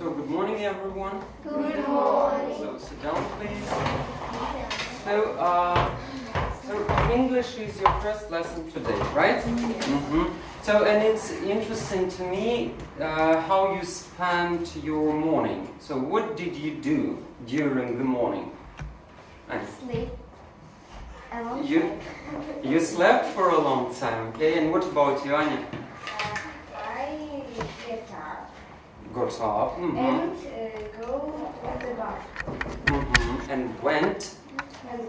So good morning, everyone. Good morning. So sit down, please. So English is your first lesson today, right? Mm-hmm. So and it's interesting to me how you spent your morning. So what did you do during the morning? Sleep. You slept for a long time, okay? And what about you, Anya? I get up Got up. Mm-hmm. and go to the bathroom. Mm-hmm. And went. To the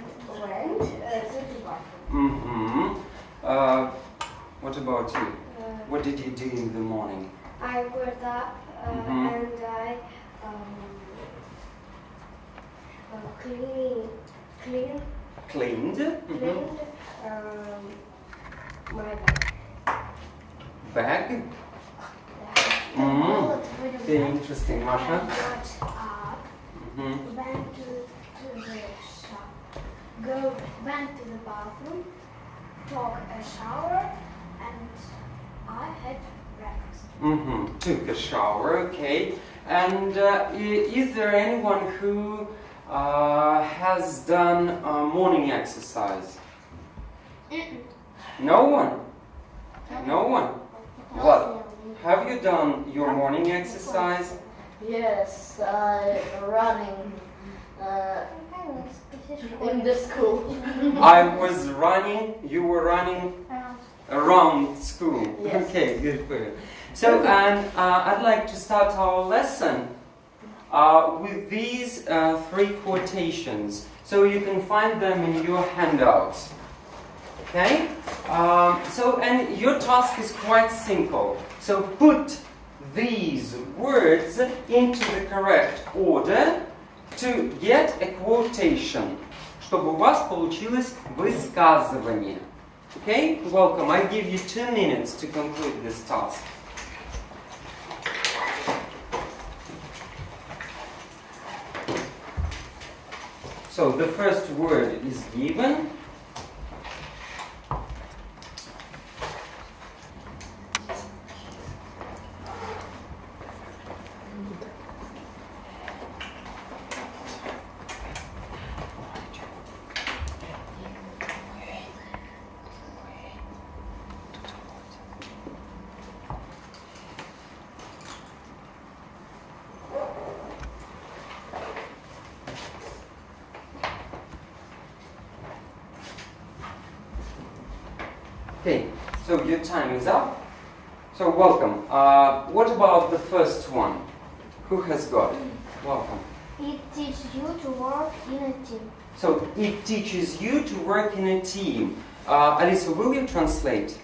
bathroom. Mm-hmm. What about you? What did you do in the morning? I got up Mhm. and I cleaned Cleaned. Mm-hmm. my bag. Bag. Mm-hmm. Very interesting, I Masha. got up, Mm-hmm. went to the shop, went to the bathroom, took a shower, and I had breakfast. Mm-hmm. Took a shower, okay. And is there anyone who has done morning exercise? No one? No one? What? Have you done your morning exercise? Yes, running in the school. I was running, you were running around school. Yes. Okay, good for you. So, and I'd like to start our lesson with these three quotations. So you can find them in your handouts. Okay? And your task is quite simple. So put these words into the correct order to get a quotation, чтобы у вас получилось высказывание. Okay? Welcome. I give you 2 minutes to conclude this task. So the first word is given. Okay, so your time is up. So welcome. What about the first one? Who has got it? Welcome. It teaches you to work in a team. So it teaches you to work in a team. Alisa, will you translate?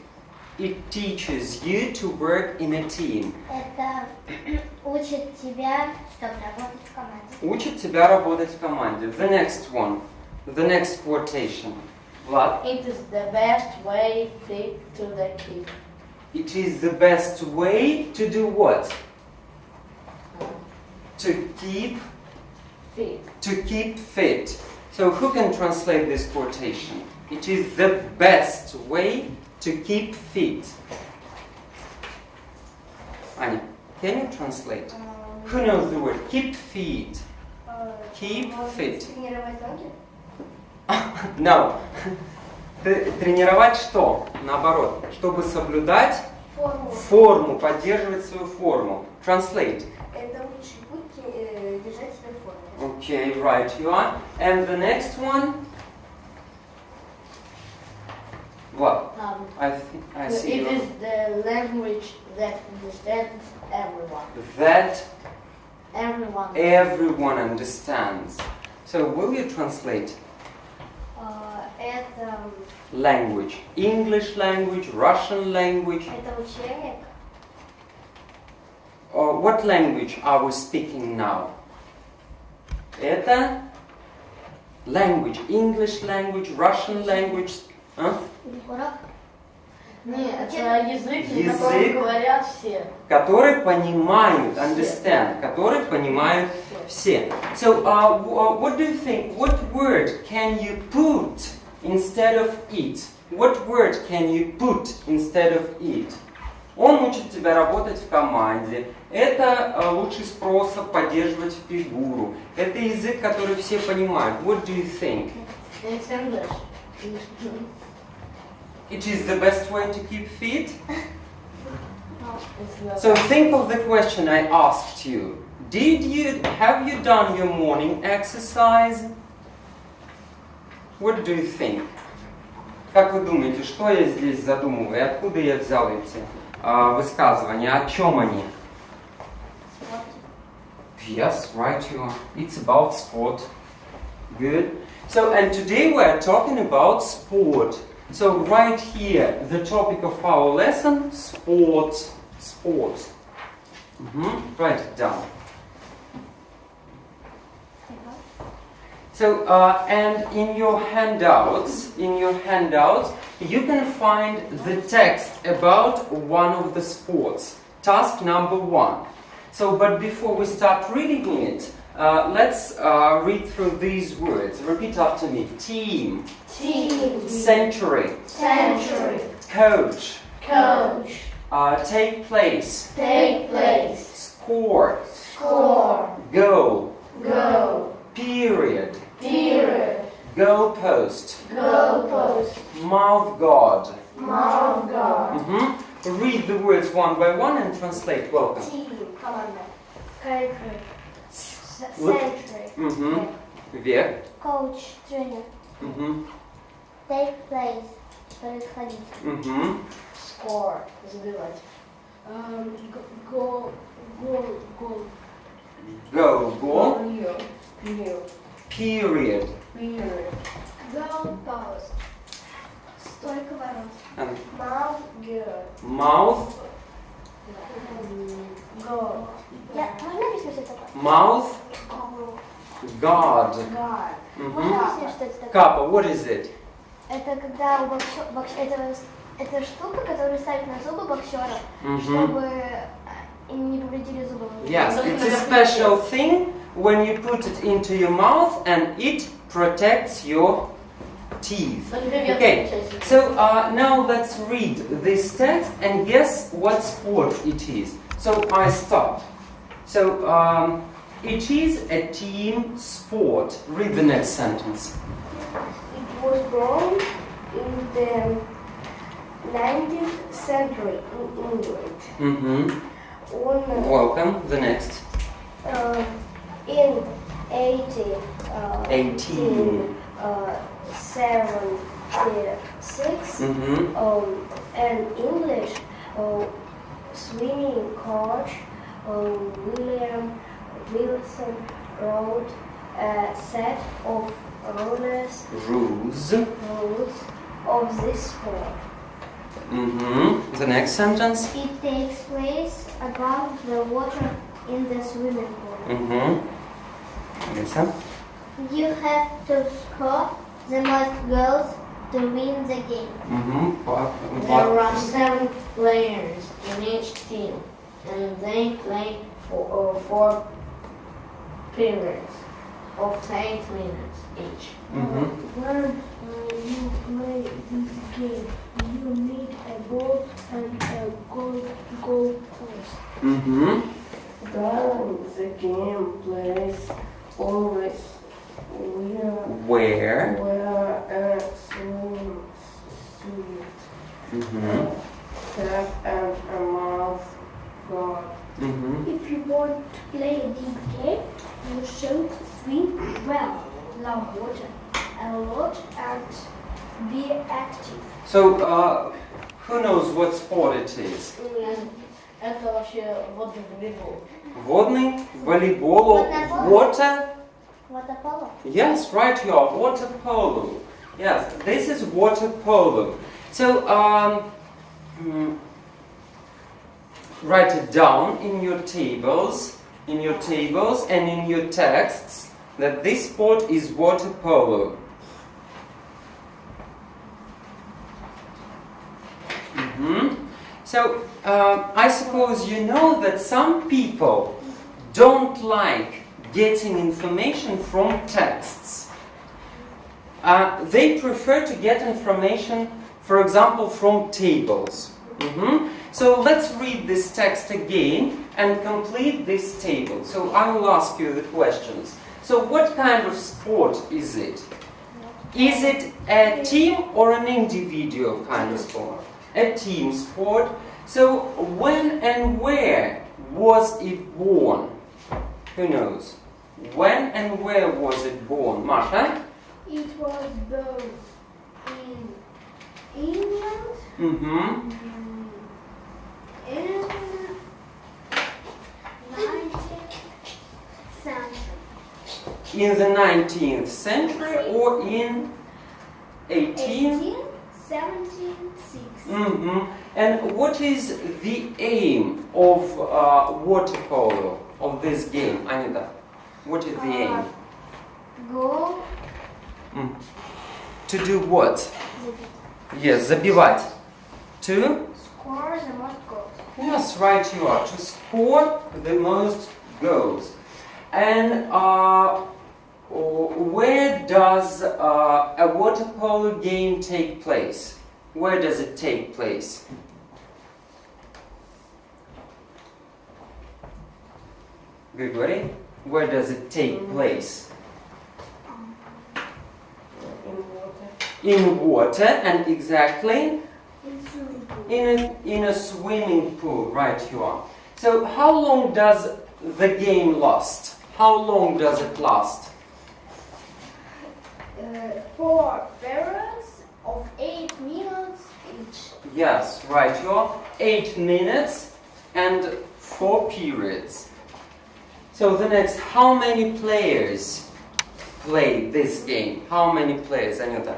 It teaches you to work in a team. Это учит тебя, чтобы работать в команде. Учит тебя работать в команде. The next one. The next quotation. Vlad? It is the best way to the kid. It is the best way to do what? To keep fit. So who can translate this quotation? It is the best way to keep fit. Anya, can you translate? Who knows the word? Keep fit. Keep fit. Тренировать ноги? No. Тренировать что? Наоборот. Чтобы соблюдать форму, поддерживать свою форму. Translate. Это лучший путь держать себя в форме. Okay, right, you are. And the next one? What? I see. It is the language that understands everyone. That Everyone. understands. So will you translate? Это Language. English language, Russian language. учебник. What language are we speaking now? Это language. English language, Russian language. Урок. Нет, это язык, на котором говорят все. Который понимают, understand, который понимают все. So, what do you think? What word can you put instead of it? What word can you put instead of it? Он учит тебя работать в команде. Это лучший способ поддерживать фигуру. Это язык, который все понимают. What do you think? It's English. It is the best way to keep fit? It's not. So think of the question I asked you. Have you done your morning exercise? What do you think? Как вы думаете, что я здесь задумываю? И откуда я взял эти высказывания? О чем они? Yes, right you are. It's about sport. Good. So, and today we are talking about sport. So, right here, the topic of our lesson, sport. Sport. Write it down. So, and in your handouts, you can find the text about one of the sports. Task number 1. So, but before we start reading it, let's read through these words. Repeat after me. Team. Team. Century. Century. Coach. Coach. Take place. Take place. Score. Score. Goal. Go. Period. Period. Goalpost. Goalpost. Mouth guard. Mouth guard. Read the words one by one and translate. Welcome. Team, команда. Country. Look. Century. Вверх. Coach, trainer. Take place. Происходить. Score. Забивать. Goal. Go. Goal. Period. Period. Period. Goalpost. Стойка ворот. And Mouth guard. mouth. Go. Можно объяснить, что это такое? Mouth guard. Guard. Можно объяснить, что это такое? Kappa, what is it? Это когда это штука, которую ставят на зубы боксера, чтобы им не повредили зубы. Yes, it's a special thing when you put it into your mouth and it protects your teeth. Okay, so now let's read this text and guess what sport it is. So I start. So it is a team sport. Read the next sentence. It was born in the 19th century in England. Welcome. The next. In 1876, an English swimming coach, William Wilson, wrote a set of rules of this sport. The next sentence. It takes place above the water in the swimming pool. Listen. You have to score the most goals to win the game. There are 7 players in each team, and they play for 4 periods of 8 minutes each. When you play this game, you need a ball and a goal post. During the game, players always Where? wear a swim suit, cap and a mouth guard. If you want to play this game, you should swim well, love water a lot, and be active. So, who knows what sport it is? Это вообще водный волейбол. Водный, волейбол, water. Water polo. Yes, right, you are. Water polo. Yes, this is water polo. So, write it down in your tables, and in your texts that this sport is water polo. So, I suppose you know that some people don't like getting information from texts. They prefer to get information, for example, from tables. So let's read this text again and complete this table. So I will ask you the questions. So what kind of sport is it? Is it a team or an individual kind of sport? A team sport. So when and where was it born? Who knows? When and where was it born? Masha? It was born in England Mm-hmm. in 19th century. In the 19th century or in 18? 1876. Mm-hmm. And what is the aim of water polo, of this game, Anita? What is the aim? Goal. To do what? Yes, забивать. To? Score the most goals. Yes, right you are. To score the most goals. And where does a water polo game take place? Where does it take place? Grigori, where does it take place? In water, and exactly In swimming pool. in a swimming pool, right you are. So how long does the game last? How long does it last? 4 periods of 8 minutes each. Yes, right you are. 8 minutes and 4 periods. So the next, how many players play this game? How many players, Anita?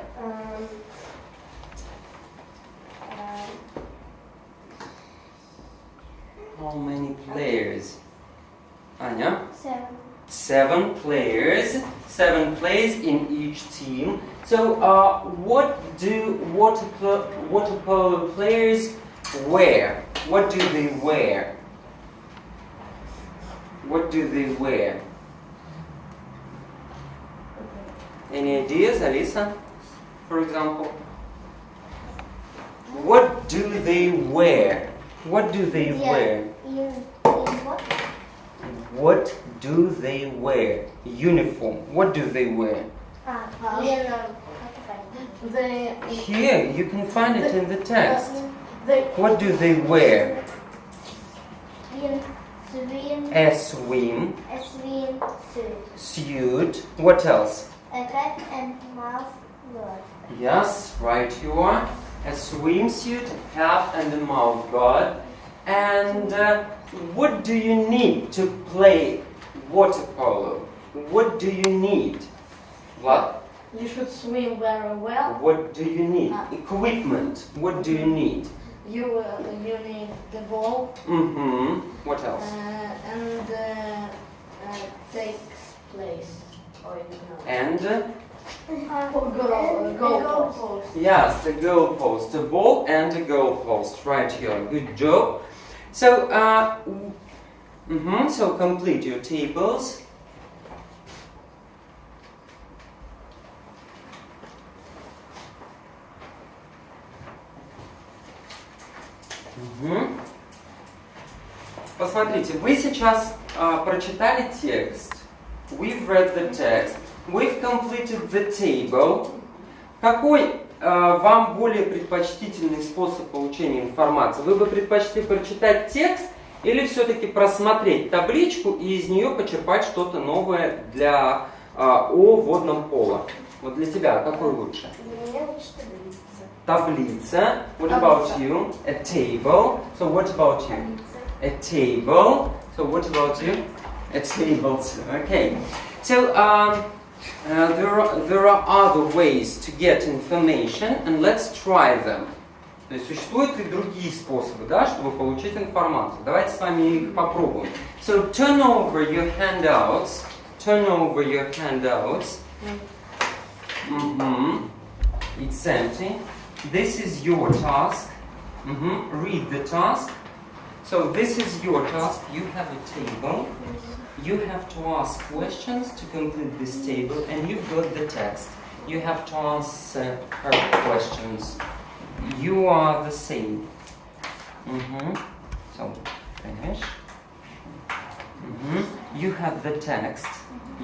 How many players? Anya? 7. 7 players. 7 players in each team. So, what do water polo players wear? What do they wear? What do they wear? Any ideas, Alisa? For example, what do they wear? What do they wear? In what? What do they wear? Uniform. What do they wear? Here, you can find it in the text. What do they wear? A swim suit. What else? A hat and mouth guard. Yes, right you are. A swimsuit, hat and a mouth guard. And what do you need to play water polo? What do you need? What? You should swim very well. What do you need? Equipment. What do you need? You need the ball Mm-hmm. What else? and takes place. Or you know. And Goal post. yes, the goal post, a ball and a goal post, right here. Good job. So, so complete your tables. Посмотрите, вы сейчас прочитали текст. We've read the text. We've completed the table. Какой вам более предпочтительный способ получения информации? Вы бы предпочли прочитать текст или все-таки просмотреть табличку и из нее почерпать что-то новое для о водном поло? Вот для тебя какой лучше? Мне лучше таблица. Таблица. What about you? A table. So what about you? A table. So what about you? A table too. Okay. So there are other ways to get information, and let's try them. То есть существуют и другие способы, да, чтобы получить информацию. Давайте с вами их попробуем. So turn over your handouts. Turn over your handouts. It's empty. This is your task. Read the task. So this is your task. You have a table. You have to ask questions to complete this table, and you've got the text. You have to answer her questions. You are the same. So, finish. You have the text.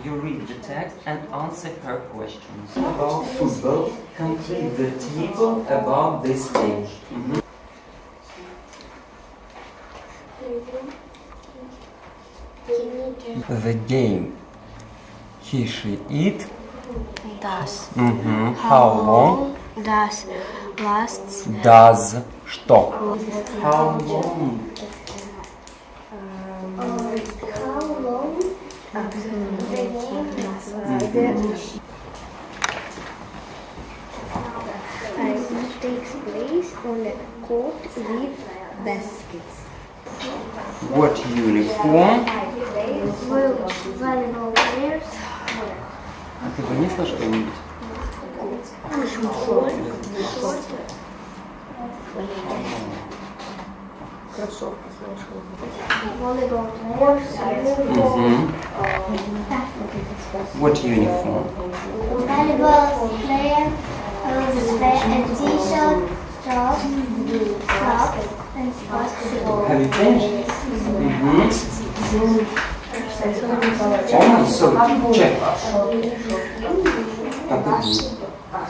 You read the text and answer her questions. About football, complete the table about this game. The game. He, she, it. Does. How long? Does lasts. Does что? How long? How long takes place on a court with baskets. What uniform? volleyball players А ты вынесла что-нибудь? volleyball players What uniform? volleyball player wear a t-shirt, shorts, socks and sports shoes. Have you finished? Almost, so check.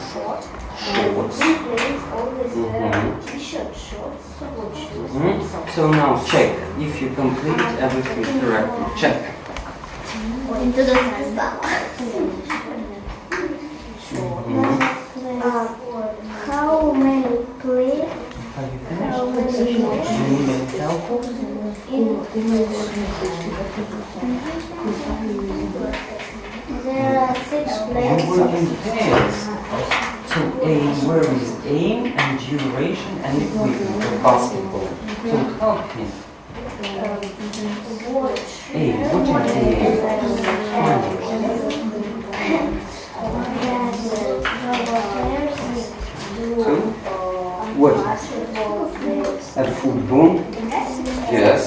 Shorts. So now check if you complete everything correctly. Check. How many players? Have you finished? Do you need help? There are 6 You players. work in pairs. So where is aim and duration and equipment for basketball? So help me. Aim, what is the aim? So, what? At football? Yes.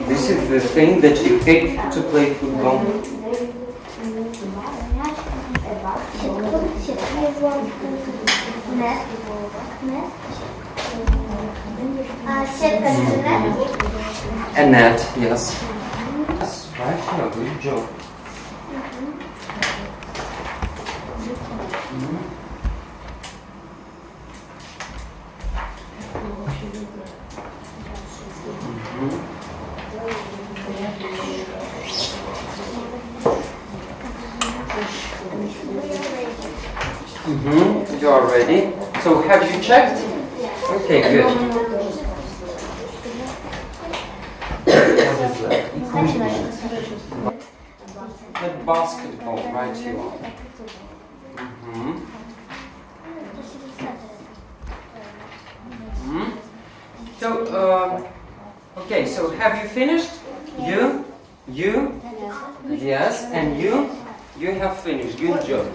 This is the thing that you pick to play football. A net, yes. Yes, right here, good job. You are ready. So have you checked? Okay, good. What is that? That basketball, right here. So, okay, so have you finished? You, yes, and you have finished. Good job.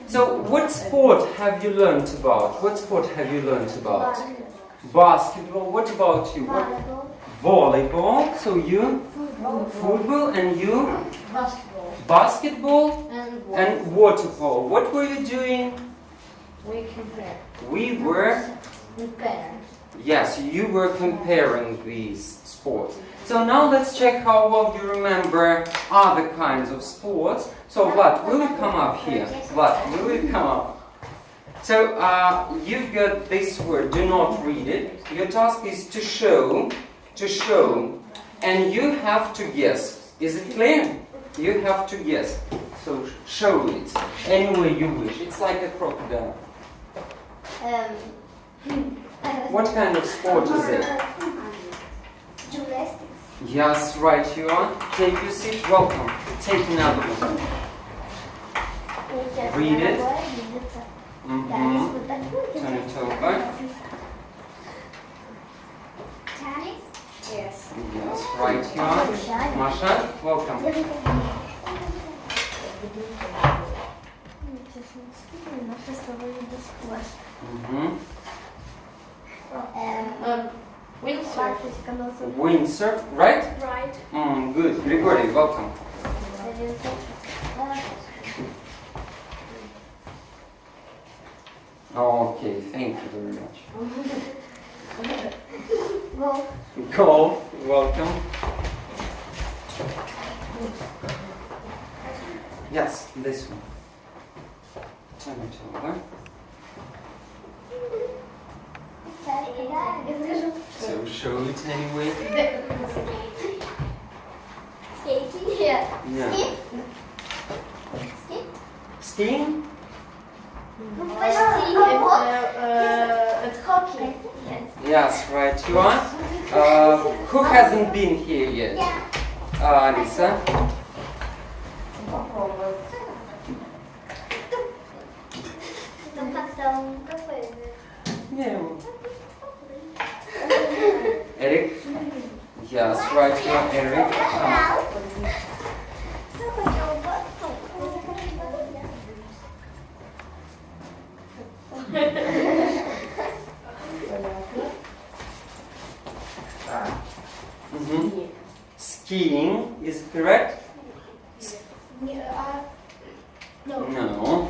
So what sport have you learned about? What sport have you learned about? Basketball. What about you? What? Volleyball. So you? Football. And you? Basketball. And water polo. What were you doing? We were? Yes, you were comparing these sports. So now let's check how well you remember other kinds of sports. So Vlad, will you come up here? Vlad, will you come up? So you've got this word, do not read it. Your task is to show, and you have to guess. Is it clear? You have to guess. So show it any way you wish. It's like a crocodile. What kind of sport is it? Gymnastics. Yes, right you are. Take your seat. Welcome. Take another one. Read it. Turn it over. Tennis? Yes. Yes, right you are. Masha, welcome. Windsurf, right? Right. Good. Grigory, welcome. Okay, thank you very much. Golf. Golf. Welcome. Yes, this one. Turn it over. So show it anyway. Skating. Yeah. Yeah. Ski. Skiing? It's hockey. Yes. Yes, right you are. Who hasn't been here yet? Yeah. Alisa. Yeah. Eric? Yes, right you are, Eric. Mhm. Skiing, is it correct? No. No.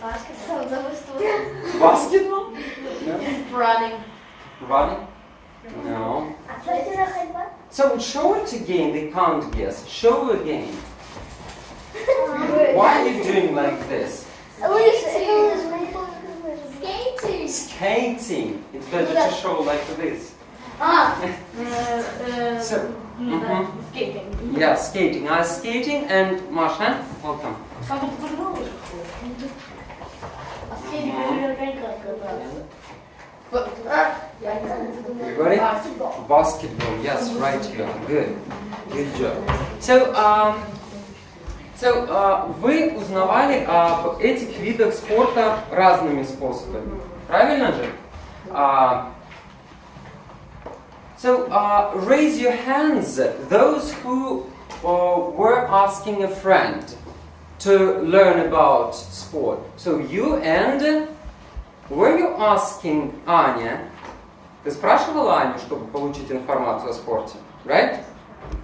Basketball. Basketball? No. Running. Running? No. So show it again, they can't guess. Show again. Why are you doing like this? Skating. Skating. It's better to show like this. So, Skating. yeah, skating. Skating and Masha, welcome. You got it? Basketball. Yes, right here. Good. Good job. Вы узнавали об этих видах спорта разными способами. Правильно же? Raise your hands, those who were asking a friend to learn about sport. So you and were you asking Аня? Ты спрашивала Аню, чтобы получить информацию о спорте, right?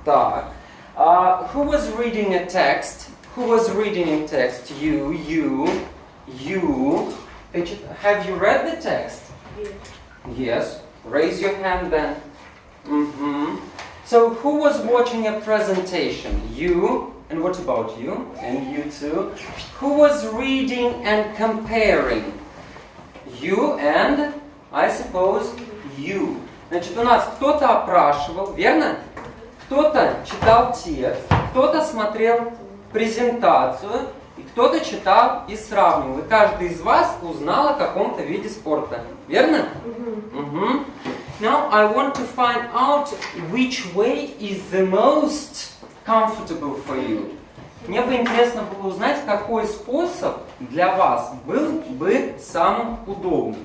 Так. Who was reading a text? Who was reading a text? You. Have you read the text? Yes. Raise your hand then. So who was watching a presentation? You. And what about you? And you too. Who was reading and comparing? You and, I suppose, you. Значит, у нас кто-то опрашивал, верно? Кто-то читал текст, кто-то смотрел презентацию, и кто-то читал и сравнивал. И каждый из вас узнал о каком-то виде спорта. Верно? Now I want to find out which way is the most comfortable for you. Мне бы интересно было узнать, какой способ для вас был бы самым удобным.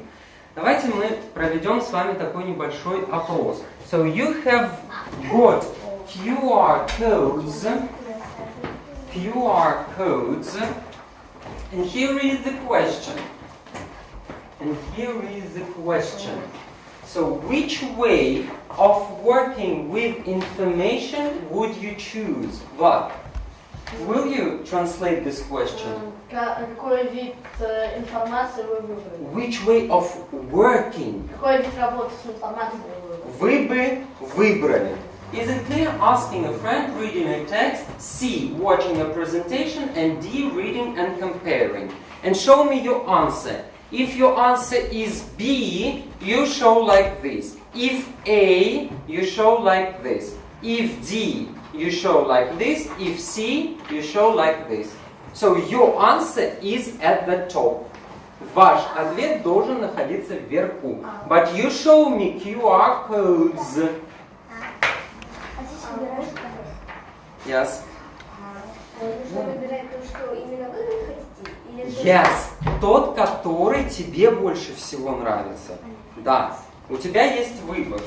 Давайте мы проведем с вами такой небольшой опрос. So you have got QR codes, and here is the question. So which way of working with information would you choose? Vlad, will you translate this question? Какой вид информации вы выбрали? Which way of working? Какой вид работы с информацией вы выбрали? Вы бы выбрали. Is it clear? Asking a friend, reading a text, C, watching a presentation, and D, reading and comparing. And show me your answer. If your answer is B, you show like this. If A, you show like this. If D, you show like this. If C, you show like this. So your answer is at the top. Ваш ответ должен находиться вверху. But you show me QR codes. Yes. Yes. Тот, который тебе больше всего нравится. Да. У тебя есть выбор.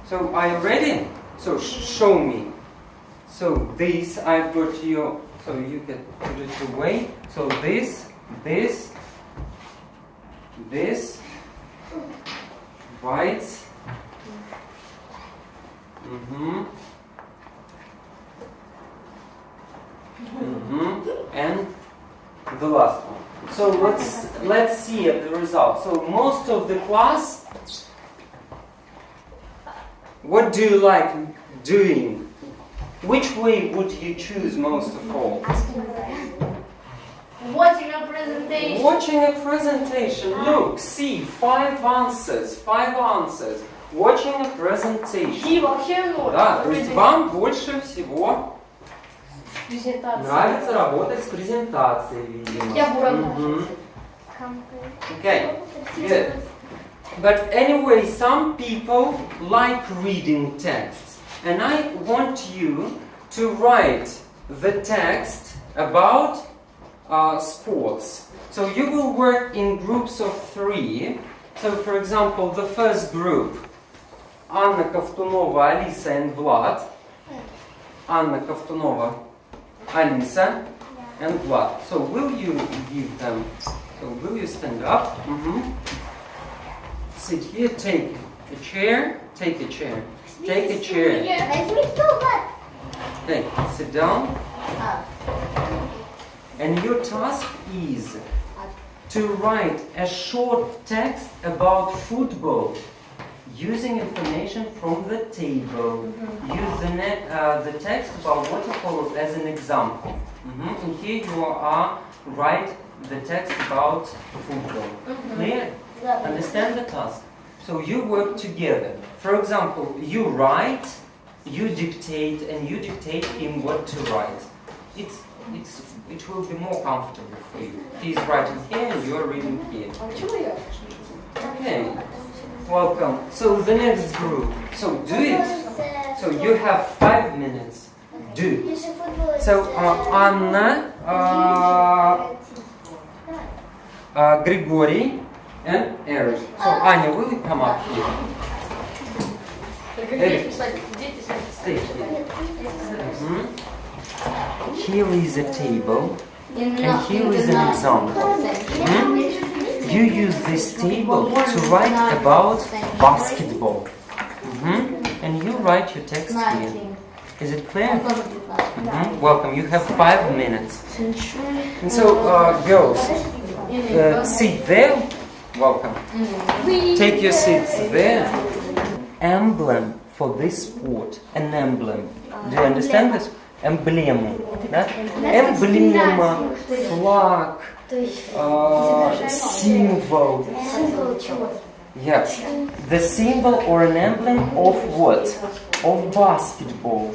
So, are you ready? So, show me. So, this I've got you. So, you can put it away. So, this. Right. And the last one. So let's see at the result. So most of the class What do you like doing? Which way would you choose most of all? Watching a presentation. Watching a presentation. Look, see, 5 answers. 5 answers. Watching a presentation. И вообще ноль. Да, то есть вам больше всего Презентация. нравится работать с презентацией, видимо. Я буду. Мгм. Okay, good. But anyway, some people like reading texts. And I want you to write the text about sports. So you will work in groups of 3. So for example, the first group, Анна Ковтунова, Алиса and Vlad. Анна Ковтунова, Alisa and Vlad. So will you give them, so will you stand up? Sit here, take a chair, take a chair. Take a chair. Okay, sit down. And your task is to write a short text about football using information from the table. Use the text about water polo as an example. And here you are write the text about football. Clear? Understand the task? So you work together. For example, you write, you dictate, and you dictate him what to write. It will be more comfortable for you. He's writing here and you're reading here. Okay, welcome. So the next group. So do it. So you have 5 minutes. Do. So Anna, Grigory, and Eric. So Anya, will you come up here? Eric, stay here. Here is a table, and here is an example. You use this table to write about basketball. And you write your text here. Is it clear? Welcome. You have 5 minutes. And so, girls, sit there. Welcome. Take your seats there. Emblem for this sport. An emblem. Do you understand this? Эмблему. Да? Эмблема, флаг, symbol. Yes. The symbol or an emblem of what? Of basketball.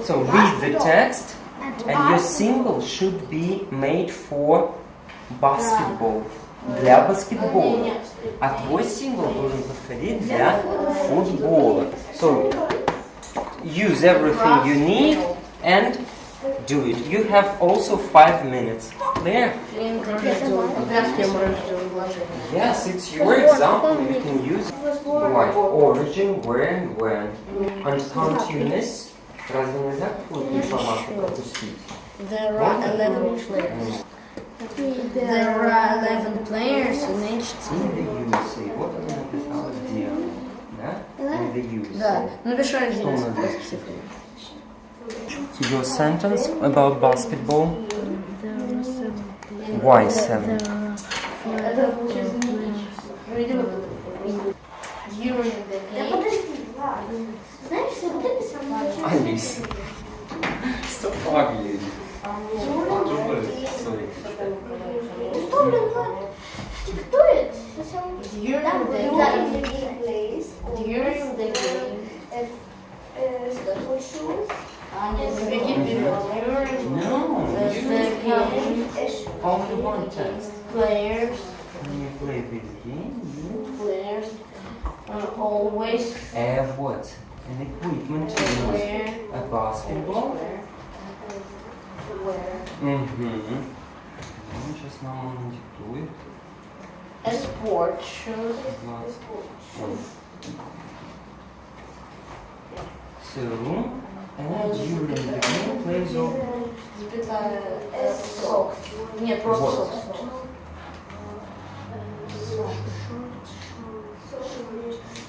So read the text, and your symbol should be made for basketball. Для баскетбола. А твой символ должен подходить для футбола. So use everything you need and do it. You have also 5 minutes. Clear? Yes, it's your example. You can use like origin, where and when. And continuous. Разве нельзя какую-то информацию пропустить? There are 11 players. There are 11 players in each team. In the USA. Вот она написала где. Да? In the USA. Да, напишу один. Your sentence about basketball. Why 7? Алиса. Stop arguing. Sorry. During the game. No. Only one text. Players. When you play this game, Players are always have what? An equipment to use. wear. A basketball. Сейчас нам он диктует. A sport shoes. So, and during the game plays all. Socks. Нет, просто Вот. socks.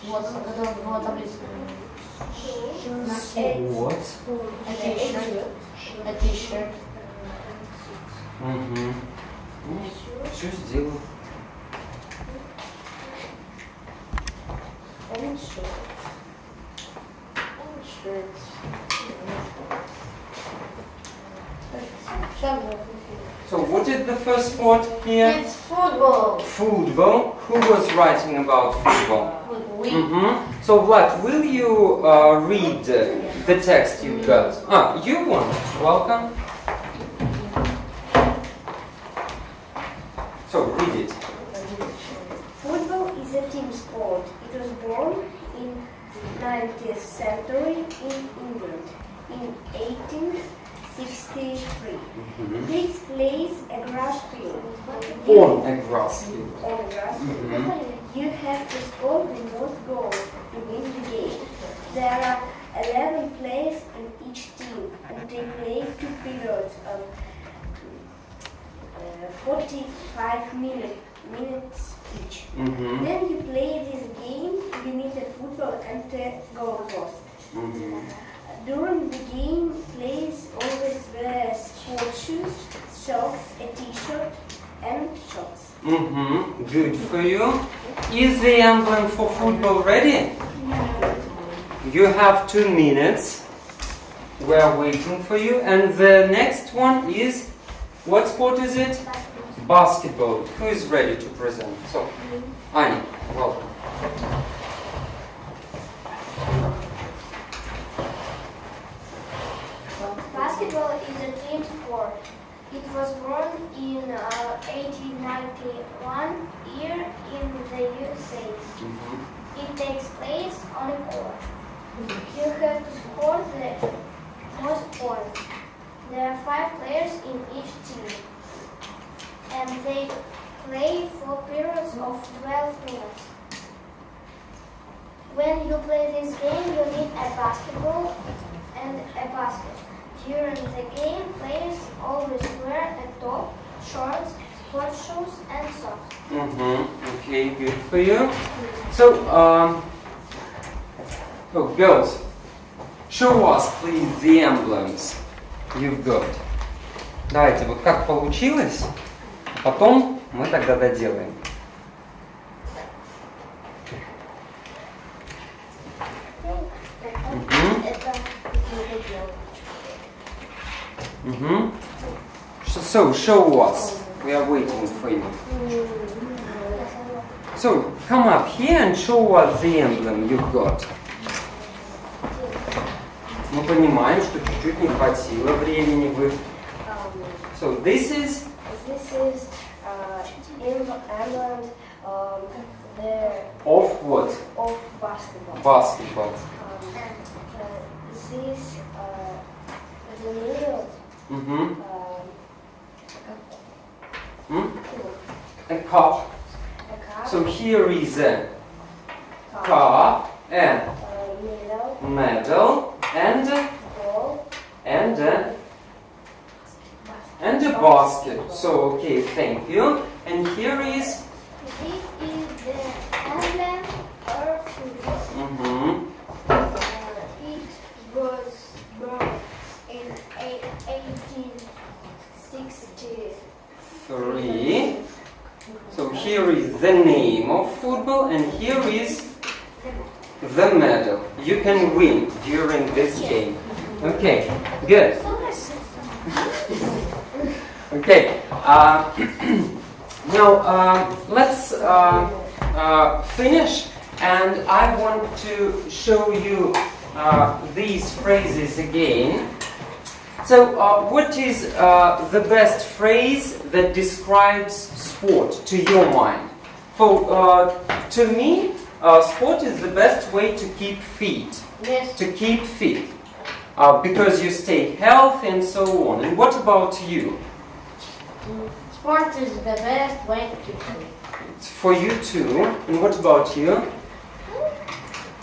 Вот, вот таблица. What? A t-shirt. A t-shirt. Все сделал. So what is the first sport here? It's football. Football. Who was writing about football? We. So Vlad, will you read the text you've got? You won. Welcome. So read it. Football is a team sport. It was born in 19th century in England in 1863. It takes place a grass field. On a grass field. On a grass field. You have to score the most goals to win the game. There are 11 players in each team, and they play 2 periods of 45 minutes each. When you play this game, you need a football and a goalpost. During the game, players always wear sport shoes, socks, a t-shirt, and shorts. Good for you. Is the emblem for football ready? You have 2 minutes. We are waiting for you. And the next one is, what sport is it? Basketball. Who is ready to present? So, Anya, welcome. Basketball is a team sport. It was born in 1891 here in the USA. It takes place on a court. You have to score the most points. There are 5 players in each team, and they play 4 periods of 12 minutes. When you play this game, you need a basketball and a basket. During the game, players always wear a top, shorts, sport shoes, and socks. Okay, good for you. So, girls, show us, please, the emblems you've got. Давайте, вот как получилось, потом мы тогда доделаем. So, show us. We are waiting for you. So, come up here and show us the emblem you've got. Мы понимаем, что чуть-чуть не хватило времени. So, this is emblem of what? of basketball. Basketball. This the middle. A cup. So here is a cup, a medal, and a basket. So okay, thank you. And here is. This is the emblem of football. It was born in 1863. So here is the name of football, and here is the medal. You can win during this game. Okay, good. Okay. Now let's finish, and I want to show you these phrases again. So, what is the best phrase that describes sport to your mind? To me, sport is the best way to keep fit. Yes. To keep fit, because you stay healthy and so on. And what about you? Sport is the best way to keep fit. It's for you too. And what about you?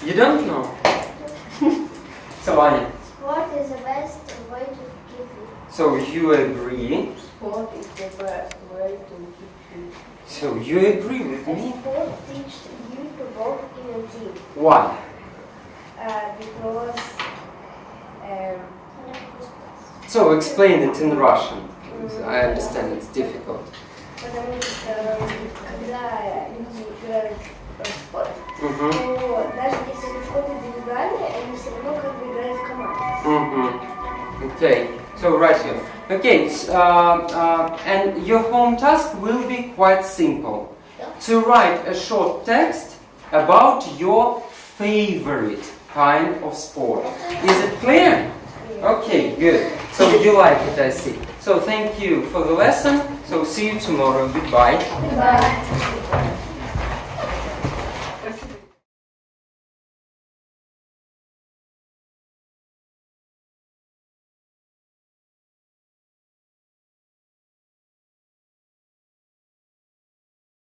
You don't know. So, Anya. Sport is the best way to keep fit. So you agree? Sport is the best way to keep fit. So you agree with me? Sport teaches you to work in a team. Why? Because So explain it in Russian. I understand it's difficult. потому что когда люди играют в спорт, то даже если это спорт индивидуальный, они все равно как бы играют в команде. Okay. So right here. Okay, and your home task will be quite simple. To write a short text about your favorite kind of sport. Is it clear? Okay, good. So you like it, I see. So thank you for the lesson. So see you tomorrow. Goodbye. Bye.